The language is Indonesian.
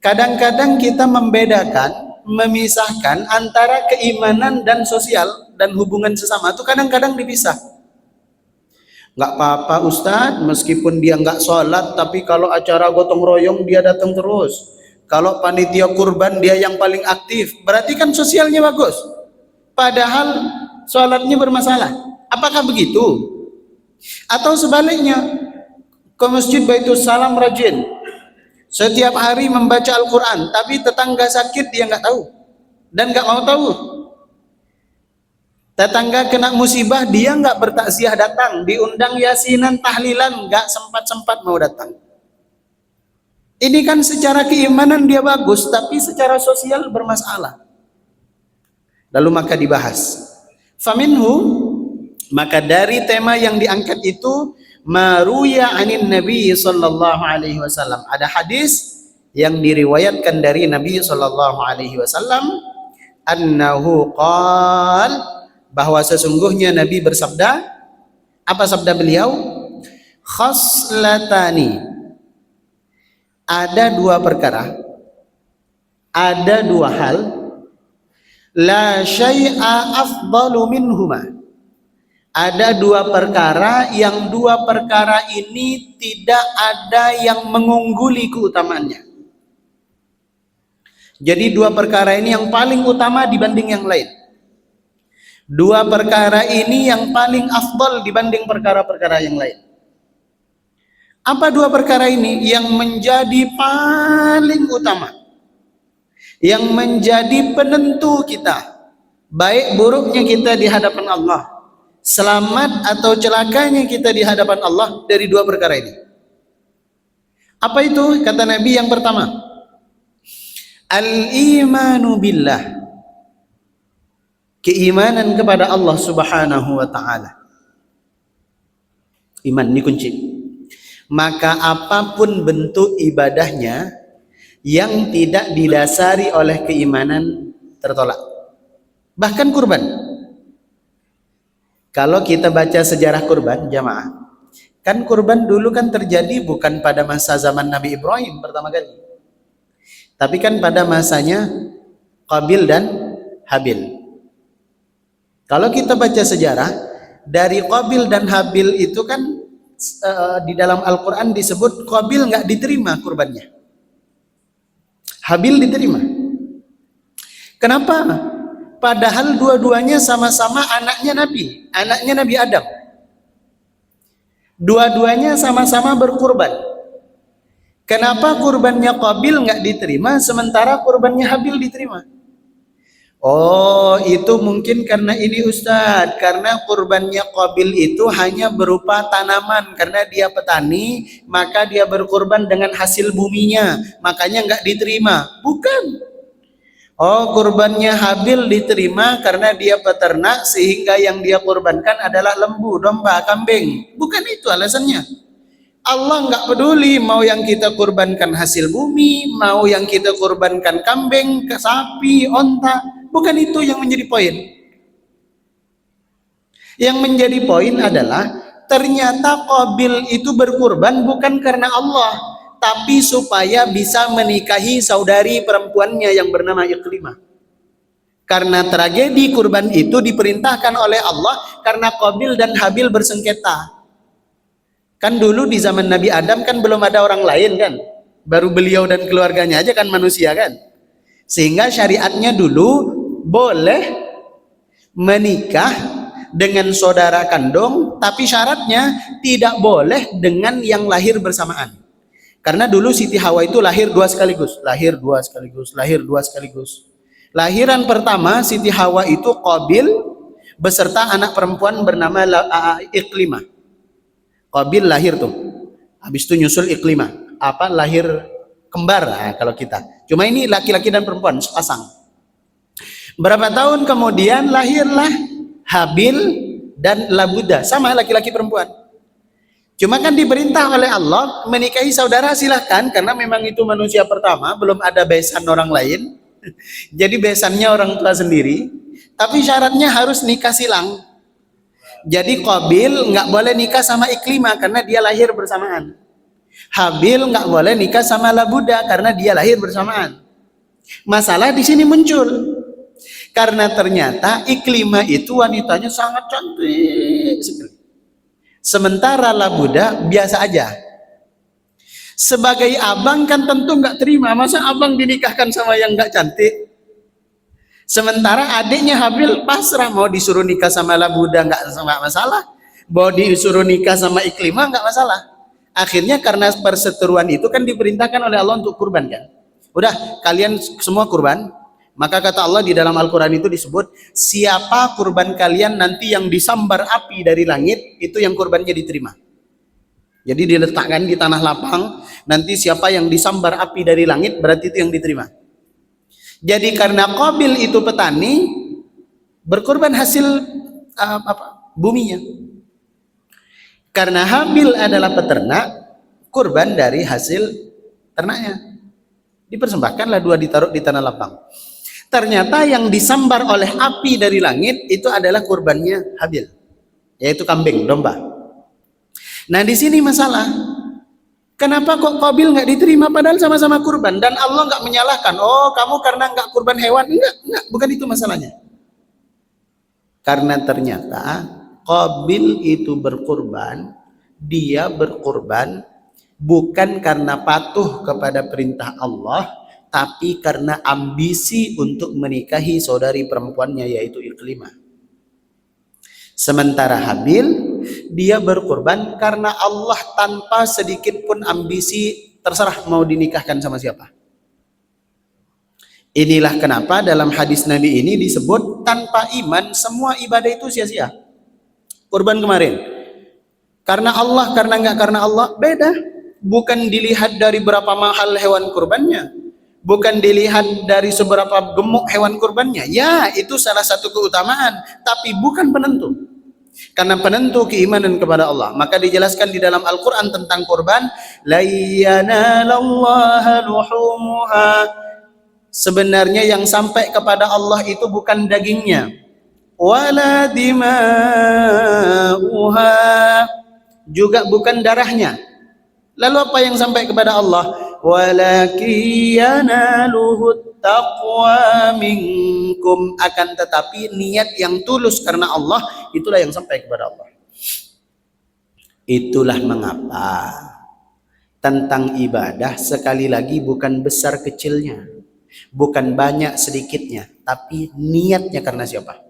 Kadang-kadang kita membedakan, memisahkan antara keimanan dan sosial dan hubungan sesama itu kadang-kadang dipisah. Nggak apa-apa Ustadz, meskipun dia nggak sholat, tapi kalau acara gotong royong dia datang terus. Kalau panitia kurban dia yang paling aktif, berarti kan sosialnya bagus. Padahal sholatnya bermasalah. Apakah begitu? Atau sebaliknya, ke masjid Baitus Salam rajin, setiap hari membaca Al-Quran, tapi tetangga sakit dia nggak tahu dan nggak mau tahu. Tetangga kena musibah dia nggak bertakziah datang, diundang yasinan tahlilan nggak sempat mau datang. Ini kan secara keimanan dia bagus, tapi secara sosial bermasalah. Lalu maka dibahas. Faminhu, maka dari tema yang diangkat itu maruya anin Nabi sallallahu alaihi wasallam. Ada hadis yang diriwayatkan dari Nabi sallallahu alaihi wasallam annahu qala, bahwa sesungguhnya Nabi bersabda. Apa sabda beliau? Khaslatani, ada dua perkara, ada dua hal, la syai'a afdalu minhuma, ada dua perkara yang dua perkara ini tidak ada yang mengungguli keutamaannya. Jadi dua perkara ini yang paling utama dibanding yang lain. Dua perkara ini yang paling afdal dibanding perkara-perkara yang lain. Apa dua perkara ini yang menjadi paling utama, yang menjadi penentu kita, baik buruknya kita di hadapan Allah, selamat atau celakanya kita di hadapan Allah dari dua perkara ini? Apa itu? Kata Nabi yang pertama, al-imanu billah, keimanan kepada Allah Subhanahu wa ta'ala. Iman ini kunci. Maka apapun bentuk ibadahnya yang tidak didasari oleh keimanan tertolak. Bahkan kurban. Kalau kita baca sejarah kurban, jamaah, kan kurban dulu kan terjadi bukan pada masa zaman Nabi Ibrahim pertama kali, tapi kan pada masanya Qabil dan Habil. Kalau kita baca sejarah, dari Qabil dan Habil itu kan di dalam Al-Quran disebut Qabil nggak diterima kurbannya, Habil diterima. Kenapa? Padahal dua-duanya sama-sama anaknya Nabi Adam. Dua-duanya sama-sama berkurban. Kenapa kurbannya Qabil nggak diterima sementara kurbannya Habil diterima? Oh, itu mungkin karena ini Ustadz, karena kurbannya Qabil itu hanya berupa tanaman, karena dia petani, maka dia berkurban dengan hasil buminya, makanya nggak diterima. Bukan. Oh, kurbannya Habil diterima karena dia peternak, sehingga yang dia kurbankan adalah lembu, domba, kambing. Bukan itu alasannya. Allah nggak peduli mau yang kita kurbankan hasil bumi, mau yang kita kurbankan kambing, sapi, onta. Bukan itu yang menjadi poin. Yang menjadi poin adalah ternyata Qabil itu berkurban bukan karena Allah, tapi supaya bisa menikahi saudari perempuannya yang bernama Iklimah. Karena tragedi kurban itu diperintahkan oleh Allah karena Qabil dan Habil bersengketa. Kan dulu di zaman Nabi Adam kan belum ada orang lain kan, baru beliau dan keluarganya aja kan manusia kan. Sehingga syariatnya dulu boleh menikah dengan saudara kandung, tapi syaratnya tidak boleh dengan yang lahir bersamaan. Karena dulu Siti Hawa itu lahir dua sekaligus. Lahiran pertama Siti Hawa itu Qabil beserta anak perempuan bernama Iklimah. Qabil lahir tuh, habis itu nyusul Iklimah, lahir kembar kalau kita. Cuma ini laki-laki dan perempuan sepasang. Berapa tahun kemudian lahirlah Habil dan Labuda, sama laki-laki perempuan. Cuma kan diperintah oleh Allah menikahi saudara silahkan, karena memang itu manusia pertama, belum ada besan orang lain. Jadi besannya orang tua sendiri, tapi syaratnya harus nikah silang. Jadi Qabil nggak boleh nikah sama Iklimah karena dia lahir bersamaan. Habil nggak boleh nikah sama Labuda karena dia lahir bersamaan. Masalah di sini muncul karena ternyata Iklimah itu wanitanya sangat cantik sekali. Sementara Labuda biasa aja. Sebagai abang kan tentu nggak terima, masa abang dinikahkan sama yang nggak cantik. Sementara adiknya Habil pasrah, mau disuruh nikah sama Labuda nggak masalah, mau disuruh nikah sama Iklimah nggak masalah. Akhirnya karena perseteruan itu kan diperintahkan oleh Allah untuk kurban kan. Udah kalian semua kurban. Maka kata Allah di dalam Al-Quran itu disebut, siapa kurban kalian nanti yang disambar api dari langit, itu yang kurbannya diterima. Jadi diletakkan di tanah lapang, nanti siapa yang disambar api dari langit, berarti itu yang diterima. Jadi karena Qabil itu petani, berkurban hasil buminya. Karena Habil adalah peternak, kurban dari hasil ternaknya. Dipersembahkanlah dua, ditaruh di tanah lapang. Ternyata yang disambar oleh api dari langit itu adalah kurbannya Habil, yaitu kambing, domba. Nah di sini masalah, kenapa kok Qabil nggak diterima padahal sama-sama kurban, dan Allah nggak menyalahkan, oh kamu karena nggak kurban hewan, enggak, bukan itu masalahnya. Karena ternyata Qabil itu berkurban, dia berkurban bukan karena patuh kepada perintah Allah, tapi karena ambisi untuk menikahi saudari perempuannya yaitu Iklimah. Sementara Habil dia berkurban karena Allah tanpa sedikit pun ambisi, terserah mau dinikahkan sama siapa. Inilah kenapa dalam hadis Nabi ini disebut tanpa iman semua ibadah itu sia-sia. Kurban kemarin karena Allah, karena enggak karena Allah, beda. Bukan dilihat dari berapa mahal hewan kurbannya, bukan dilihat dari seberapa gemuk hewan kurbannya. Ya, itu salah satu keutamaan, tapi bukan penentu. Karena penentu keimanan kepada Allah. Maka dijelaskan di dalam Al-Quran tentang kurban, la yanalallaha luhumuha. Sebenarnya yang sampai kepada Allah itu bukan dagingnya, wala dima'uha, juga bukan darahnya. Lalu apa yang sampai kepada Allah? Walakiyanaluhut taqwa minkum, akan tetapi niat yang tulus karena Allah itulah yang sampai kepada Allah. Itulah mengapa tentang ibadah sekali lagi bukan besar kecilnya, bukan banyak sedikitnya, tapi niatnya karena siapa?